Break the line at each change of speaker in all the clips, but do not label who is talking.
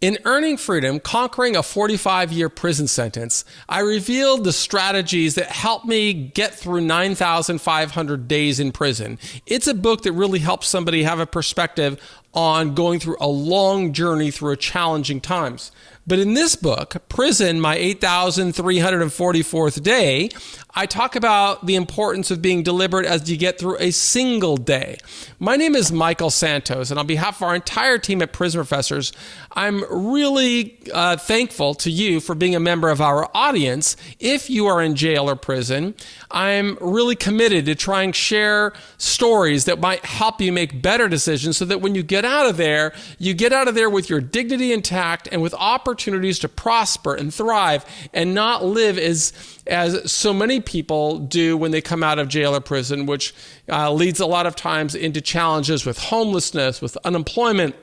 In Earning Freedom, Conquering a 45-Year Prison Sentence, I revealed the strategies that helped me get through 9,500 days in prison. It's a book that really helps somebody have a perspective on going through a long journey through challenging times. But in this book, Prison, My 8,344th Day, I talk about the importance of being deliberate as you get through a single day. My name is Michael Santos, and on behalf of our entire team at Prison Professors, I'm really thankful to you for being a member of our audience. If you are in jail or prison, I'm really committed to try and share stories that might help you make better decisions so that when you get out of there, you get out of there with your dignity intact and with opportunities to prosper and thrive and not live as so many people do when they come out of jail or prison, which leads a lot of times into challenges with homelessness, with unemployment,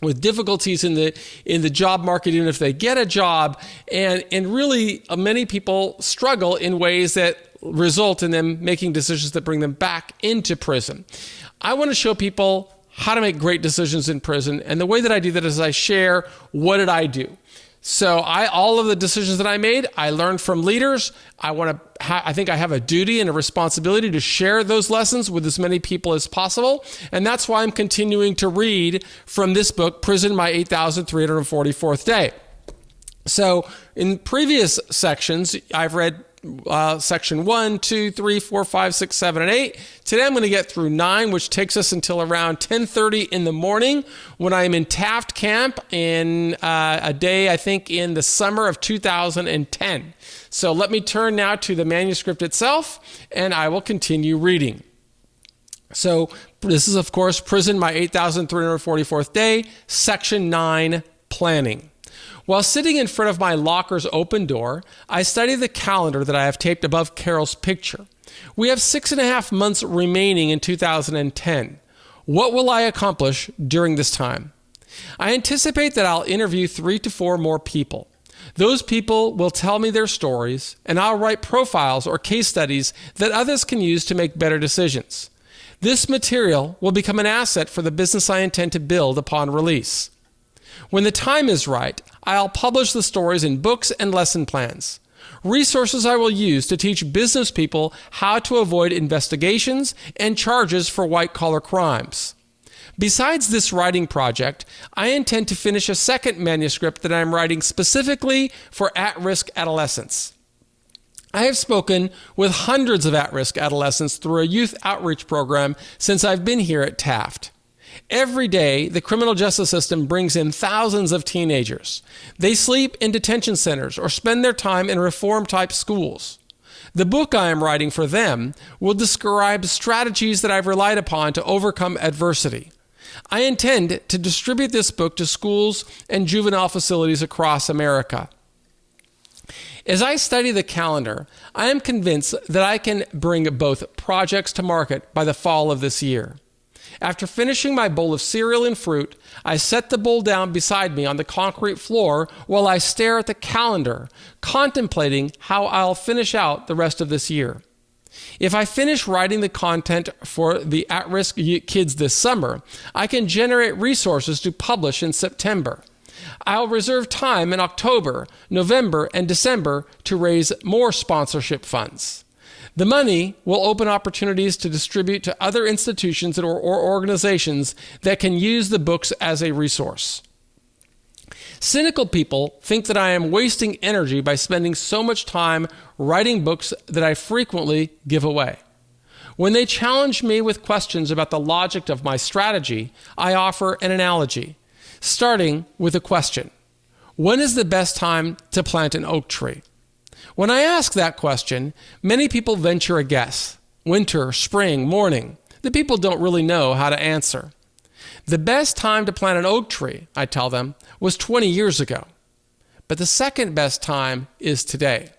with difficulties in the job market, even if they get a job. And really, many people struggle in ways that result in them making decisions that bring them back into prison. I want to show people how to make great decisions in prison. And the way that I do that is I share, what did I do? So all of the decisions that I made, I learned from leaders. I think I have a duty and a responsibility to share those lessons with as many people as possible. And that's why I'm continuing to read from this book, Prison, My 8,344th Day. So in previous sections, I've read section 1, 2, 3, 4, 5, 6, 7, and 8. Today I'm going to get through 9, which takes us until around 10:30 in the morning when I'm in Taft Camp in a day, I think, in the summer of 2010. So let me turn now to the manuscript itself, and I will continue reading. So this is, of course, Prison, My 8,344th Day, Section 9, Planning. While sitting in front of my locker's open door, I study the calendar that I have taped above Carol's picture. We have 6.5 months remaining in 2010. What will I accomplish during this time? I anticipate that I'll interview 3 to 4 more people. Those people will tell me their stories, and I'll write profiles or case studies that others can use to make better decisions. This material will become an asset for the business I intend to build upon release. When the time is right, I'll publish the stories in books and lesson plans. Resources I will use to teach business people how to avoid investigations and charges for white-collar crimes. Besides this writing project, I intend to finish a second manuscript that I'm writing specifically for at-risk adolescents. I have spoken with hundreds of at-risk adolescents through a youth outreach program since I've been here at Taft. Every day, the criminal justice system brings in thousands of teenagers. They sleep in detention centers or spend their time in reform-type schools. The book I am writing for them will describe strategies that I've relied upon to overcome adversity. I intend to distribute this book to schools and juvenile facilities across America. As I study the calendar, I am convinced that I can bring both projects to market by the fall of this year. After finishing my bowl of cereal and fruit, I set the bowl down beside me on the concrete floor while I stare at the calendar, contemplating how I'll finish out the rest of this year. If I finish writing the content for the at-risk kids this summer, I can generate resources to publish in September. I'll reserve time in October, November, and December to raise more sponsorship funds. The money will open opportunities to distribute to other institutions or organizations that can use the books as a resource. Cynical people think that I am wasting energy by spending so much time writing books that I frequently give away. When they challenge me with questions about the logic of my strategy, I offer an analogy, starting with a question. When is the best time to plant an oak tree? When I ask that question, many people venture a guess. Winter, spring, morning. The people don't really know how to answer. The best time to plant an oak tree, I tell them, was 20 years ago. But the second best time is today.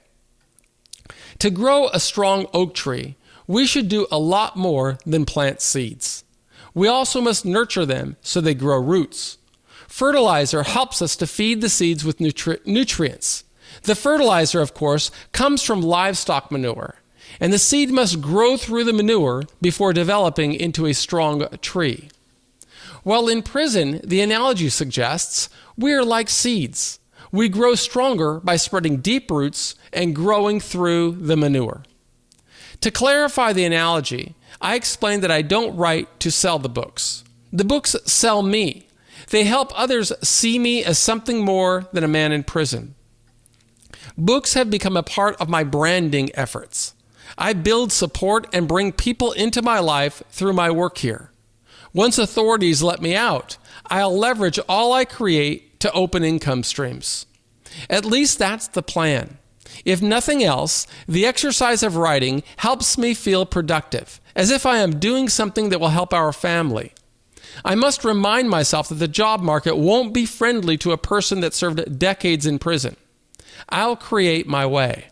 To grow a strong oak tree, we should do a lot more than plant seeds. We also must nurture them so they grow roots. Fertilizer helps us to feed the seeds with nutrients. The fertilizer, of course, comes from livestock manure, and the seed must grow through the manure before developing into a strong tree. Well, in prison, the analogy suggests we're like seeds. We grow stronger by spreading deep roots and growing through the manure. To clarify the analogy, I explained that I don't write to sell the books. The books sell me. They help others see me as something more than a man in prison. Books have become a part of my branding efforts. I build support and bring people into my life through my work here. Once authorities let me out, I'll leverage all I create to open income streams. At least that's the plan. If nothing else, the exercise of writing helps me feel productive, as if I am doing something that will help our family. I must remind myself that the job market won't be friendly to a person that served decades in prison. I'll create my way.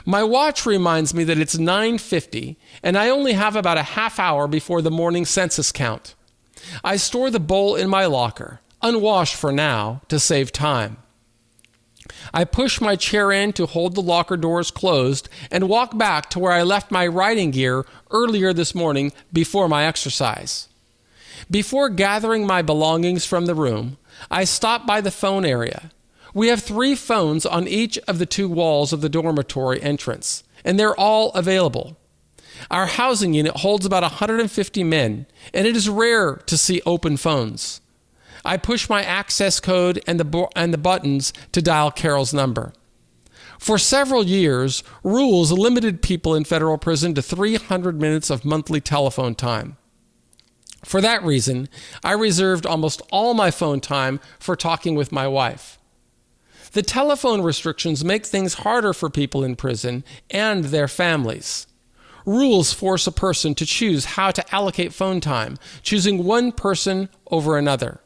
My watch reminds me that it's 9:50 and I only have about a half hour before the morning census count. I store the bowl in my locker, unwashed for now, to save time. I push my chair in to hold the locker doors closed and walk back to where I left my writing gear earlier this morning before my exercise. Before gathering my belongings from the room, I stop by the phone area. We have 3 phones on each of the 2 walls of the dormitory entrance, and they're all available. Our housing unit holds about 150 men, and it is rare to see open phones. I push my access code and the buttons to dial Carol's number. For several years, rules limited people in federal prison to 300 minutes of monthly telephone time. For that reason, I reserved almost all my phone time for talking with my wife. The telephone restrictions make things harder for people in prison and their families. Rules force a person to choose how to allocate phone time, choosing one person over another.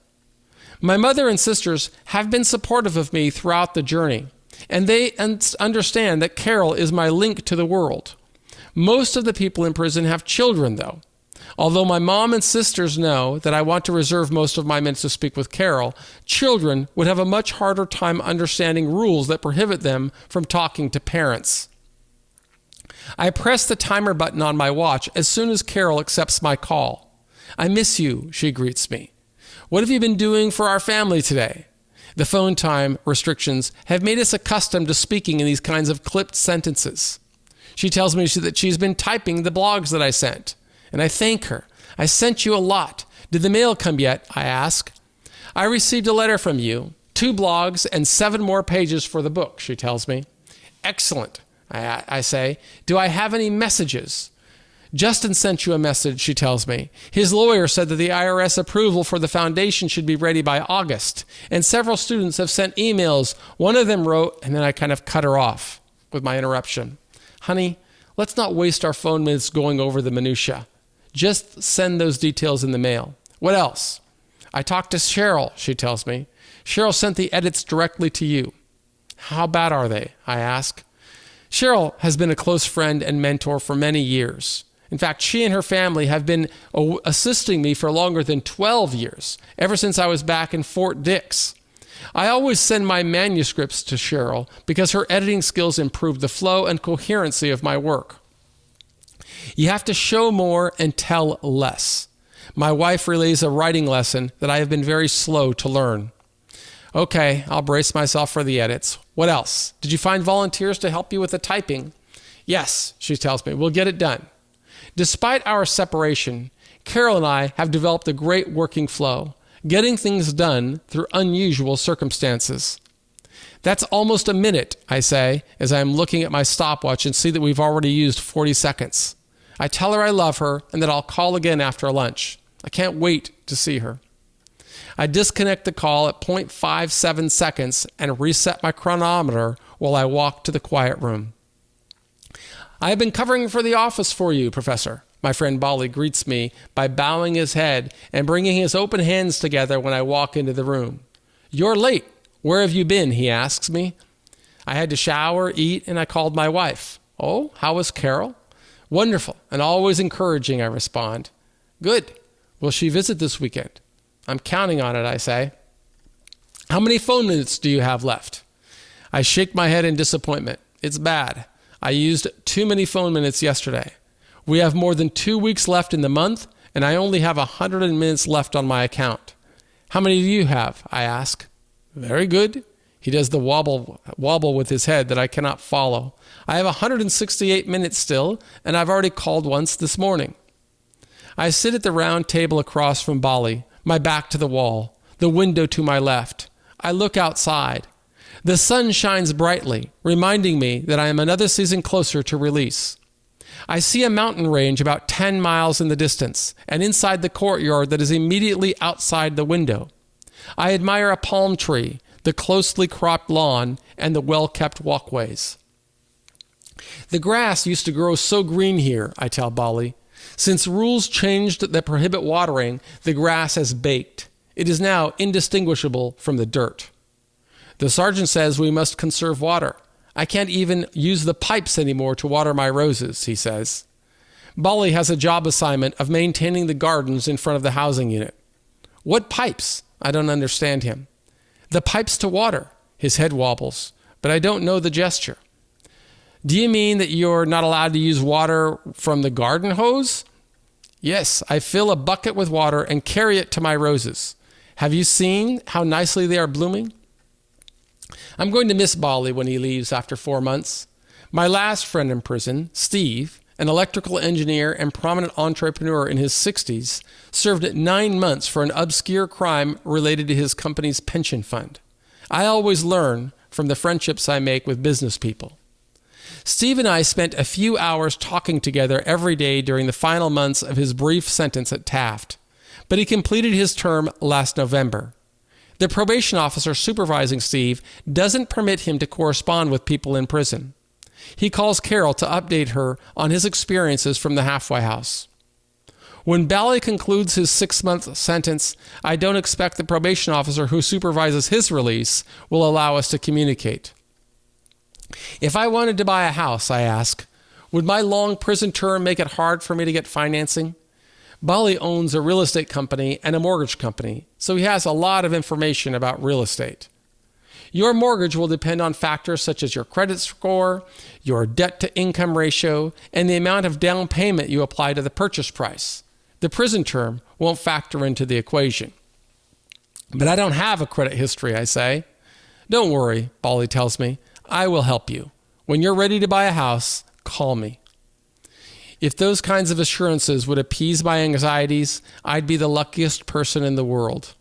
My mother and sisters have been supportive of me throughout the journey, and they understand that Carol is my link to the world. Most of the people in prison have children, though. Although my mom and sisters know that I want to reserve most of my minutes to speak with Carol, children would have a much harder time understanding rules that prohibit them from talking to parents. I press the timer button on my watch as soon as Carol accepts my call. "I miss you," she greets me. "What have you been doing for our family today?" The phone time restrictions have made us accustomed to speaking in these kinds of clipped sentences. She tells me that she's been typing the blogs that I sent. And I thank her. "I sent you a lot. Did the mail come yet?" I ask. "I received a letter from you, 2 blogs, and 7 more pages for the book," she tells me. "Excellent," I say. "Do I have any messages?" "Justin sent you a message," she tells me. "His lawyer said that the IRS approval for the foundation should be ready by August, and several students have sent emails. One of them wrote," and then I kind of cut her off with my interruption. "Honey, let's not waste our phone minutes going over the minutia. Just send those details in the mail." "What else?" "I talked to Cheryl," she tells me. "Cheryl sent the edits directly to you." "How bad are they?" I ask. Cheryl has been a close friend and mentor for many years. In fact, she and her family have been assisting me for longer than 12 years, ever since I was back in Fort Dix. I always send my manuscripts to Cheryl because her editing skills improve the flow and coherency of my work. You have to show more and tell less. My wife relays a writing lesson that I have been very slow to learn. "Okay, I'll brace myself for the edits. What else? Did you find volunteers to help you with the typing?" "Yes," she tells me. "We'll get it done." Despite our separation, Carol and I have developed a great working flow, getting things done through unusual circumstances. "That's almost a minute," I say, as I am looking at my stopwatch and see that we've already used 40 seconds. I tell her I love her and that I'll call again after lunch. I can't wait to see her. I disconnect the call at 0.57 seconds and reset my chronometer while I walk to the quiet room. "I have been covering for the office for you, Professor." My friend Bolly greets me by bowing his head and bringing his open hands together when I walk into the room. "You're late. Where have you been?" he asks me. "I had to shower, eat, and I called my wife." "Oh, how was Carol?" "Wonderful and always encouraging," I respond. "Good. Will she visit this weekend?" "I'm counting on it," I say. "How many phone minutes do you have left?" I shake my head in disappointment. It's bad. I used too many phone minutes yesterday. We have more than 2 weeks left in the month, and I only have 100 minutes left on my account. How many do you have? I ask. Very good. He does the wobble with his head that I cannot follow. I have 168 minutes still, and I've already called once this morning. I sit at the round table across from Bali, my back to the wall, the window to my left. I look outside. The sun shines brightly, reminding me that I am another season closer to release. I see a mountain range about 10 miles in the distance, and inside the courtyard that is immediately outside the window. I admire a palm tree, the closely cropped lawn, and the well-kept walkways. The grass used to grow so green here, I tell Bali. Since rules changed that prohibit watering, the grass has baked. It is now indistinguishable from the dirt. The sergeant says we must conserve water. I can't even use the pipes anymore to water my roses, he says. Bali has a job assignment of maintaining the gardens in front of the housing unit. What pipes? I don't understand him. The pipes to water. His head wobbles, but I don't know the gesture. Do you mean that you're not allowed to use water from the garden hose? Yes, I fill a bucket with water and carry it to my roses. Have you seen how nicely they are blooming? I'm going to miss Bali when he leaves after 4 months. My last friend in prison, Steve, an electrical engineer and prominent entrepreneur in his 60s, served 9 months for an obscure crime related to his company's pension fund. I always learn from the friendships I make with business people. Steve and I spent a few hours talking together every day during the final months of his brief sentence at Taft, but he completed his term last November. The probation officer supervising Steve doesn't permit him to correspond with people in prison. He calls Carol to update her on his experiences from the halfway house. When Bali concludes his 6-month sentence, I don't expect the probation officer who supervises his release will allow us to communicate. If I wanted to buy a house, I ask, would my long prison term make it hard for me to get financing? Bali owns a real estate company and a mortgage company, so he has a lot of information about real estate. Your mortgage will depend on factors such as your credit score, your debt-to-income ratio, and the amount of down payment you apply to the purchase price. The prison term won't factor into the equation. But I don't have a credit history, I say. Don't worry, Bali tells me. I will help you. When you're ready to buy a house, call me. If those kinds of assurances would appease my anxieties, I'd be the luckiest person in the world.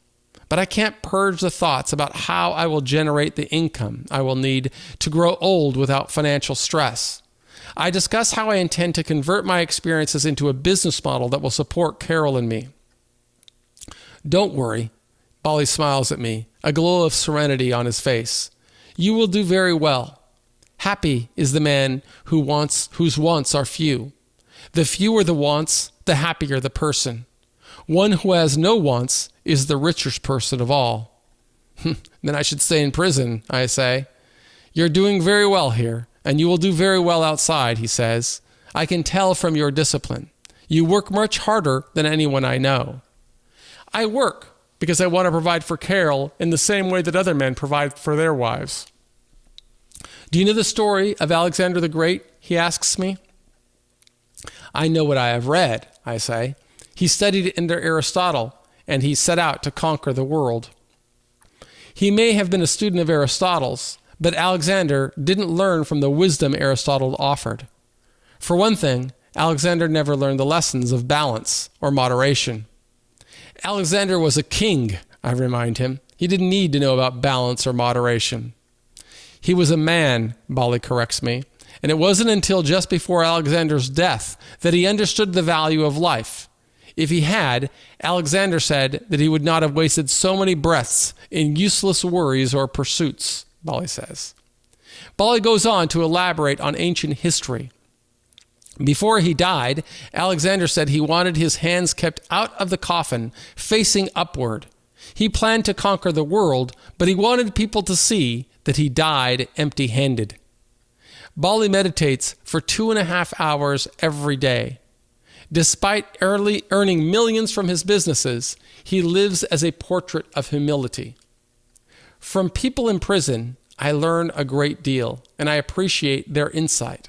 But I can't purge the thoughts about how I will generate the income I will need to grow old without financial stress. I discuss how I intend to convert my experiences into a business model that will support Carol and me. Don't worry, Bali smiles at me, a glow of serenity on his face. You will do very well. Happy is the man whose wants are few. The fewer the wants, the happier the person. One who has no wants is the richest person of all. Then I should stay in prison, I say. You're doing very well here, and you will do very well outside, he says. I can tell from your discipline. You work much harder than anyone I know. I work because I want to provide for Carol in the same way that other men provide for their wives. Do you know the story of Alexander the Great? He asks me. I know what I have read, I say. He studied under Aristotle, and he set out to conquer the world. He may have been a student of Aristotle's, but Alexander didn't learn from the wisdom Aristotle offered. For one thing, Alexander never learned the lessons of balance or moderation. Alexander was a king, I remind him. He didn't need to know about balance or moderation. He was a man, Bali corrects me, and it wasn't until just before Alexander's death that he understood the value of life. If he had, Alexander said that he would not have wasted so many breaths in useless worries or pursuits, Bali says. Bali goes on to elaborate on ancient history. Before he died, Alexander said he wanted his hands kept out of the coffin, facing upward. He planned to conquer the world, but he wanted people to see that he died empty-handed. Bali meditates for 2.5 hours every day. Despite earning millions from his businesses, he lives as a portrait of humility. From people in prison, I learn a great deal, and I appreciate their insight.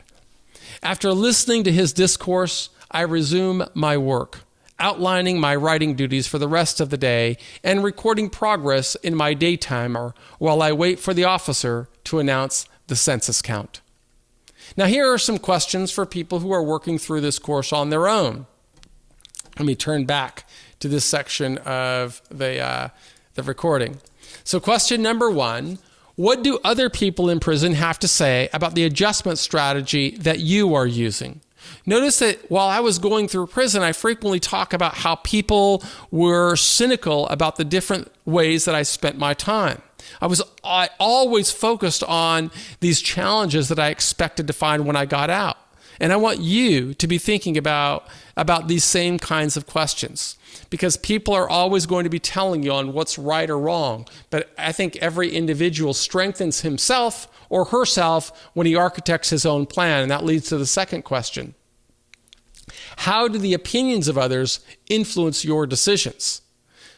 After listening to his discourse, I resume my work. outlining my writing duties for the rest of the day, and recording progress in my day timer while I wait for the officer to announce the census count. Now, here are some questions for people who are working through this course on their own. Let me turn back to this section of the recording. So question number 1, what do other people in prison have to say about the adjustment strategy that you are using? Notice that while I was going through prison, I frequently talk about how people were cynical about the different ways that I spent my time. I always focused on these challenges that I expected to find when I got out. And I want you to be thinking about these same kinds of questions, because people are always going to be telling you on what's right or wrong. But I think every individual strengthens himself or herself when he architects his own plan. And that leads to the second question. How do the opinions of others influence your decisions?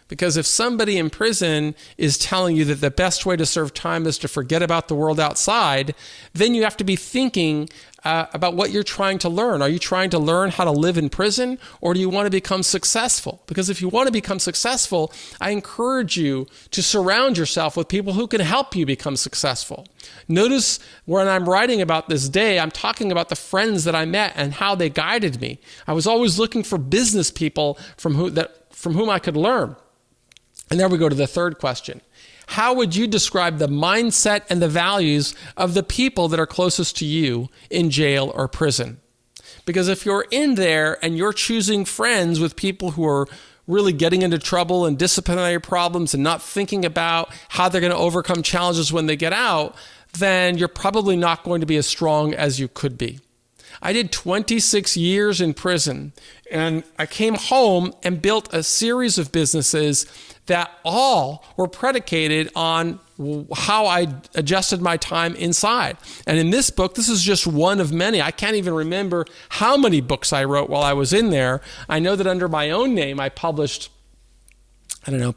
Because if somebody in prison is telling you that the best way to serve time is to forget about the world outside, then you have to be thinking about what you're trying to learn. Are you trying to learn how to live in prison, or do you want to become successful? Because if you want to become successful, I encourage you to surround yourself with people who can help you become successful. Notice when I'm writing about this day, I'm talking about the friends that I met and how they guided me. I was always looking for business people from whom I could learn. And there we go to the third question. How would you describe the mindset and the values of the people that are closest to you in jail or prison? Because if you're in there and you're choosing friends with people who are really getting into trouble and disciplinary problems and not thinking about how they're going to overcome challenges when they get out, then you're probably not going to be as strong as you could be. I did 26 years in prison, and I came home and built a series of businesses that all were predicated on how I adjusted my time inside. And in this book, this is just one of many. I can't even remember how many books I wrote while I was in there. I know that under my own name, I published,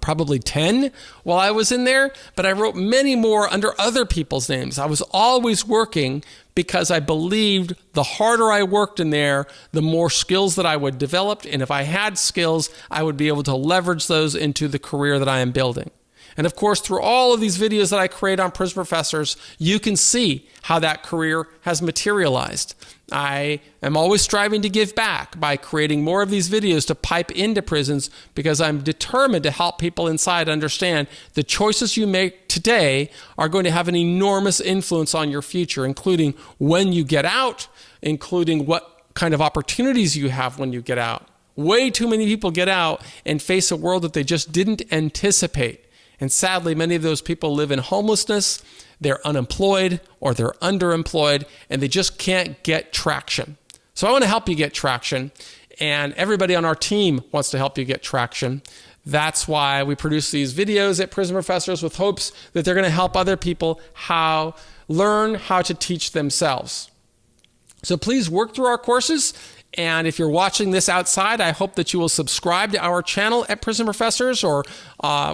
probably 10 while I was in there, but I wrote many more under other people's names. I was always working because I believed the harder I worked in there, the more skills that I would develop. And if I had skills, I would be able to leverage those into the career that I am building. And of course, through all of these videos that I create on Prison Professors, you can see how that career has materialized. I am always striving to give back by creating more of these videos to pipe into prisons, because I'm determined to help people inside understand the choices you make today are going to have an enormous influence on your future, including when you get out, including what kind of opportunities you have when you get out. Way too many people get out and face a world that they just didn't anticipate. And sadly, many of those people live in homelessness, they're unemployed or they're underemployed, and they just can't get traction. So I want to help you get traction, and everybody on our team wants to help you get traction. That's why we produce these videos at Prison Professors, with hopes that they're going to help other people learn how to teach themselves. So please work through our courses. And if you're watching this outside, I hope that you will subscribe to our channel at Prison Professors, or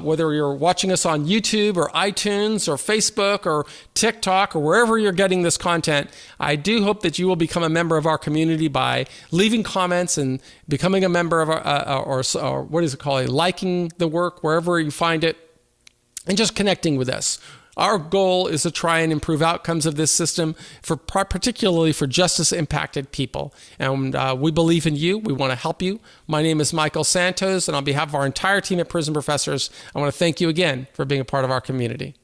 whether you're watching us on YouTube or iTunes or Facebook or TikTok or wherever you're getting this content. I do hope that you will become a member of our community by leaving comments and becoming a member of our, liking the work wherever you find it, and just connecting with us. Our goal is to try and improve outcomes of this system, particularly for justice-impacted people. And we believe in you. We want to help you. My name is Michael Santos, and on behalf of our entire team at Prison Professors, I want to thank you again for being a part of our community.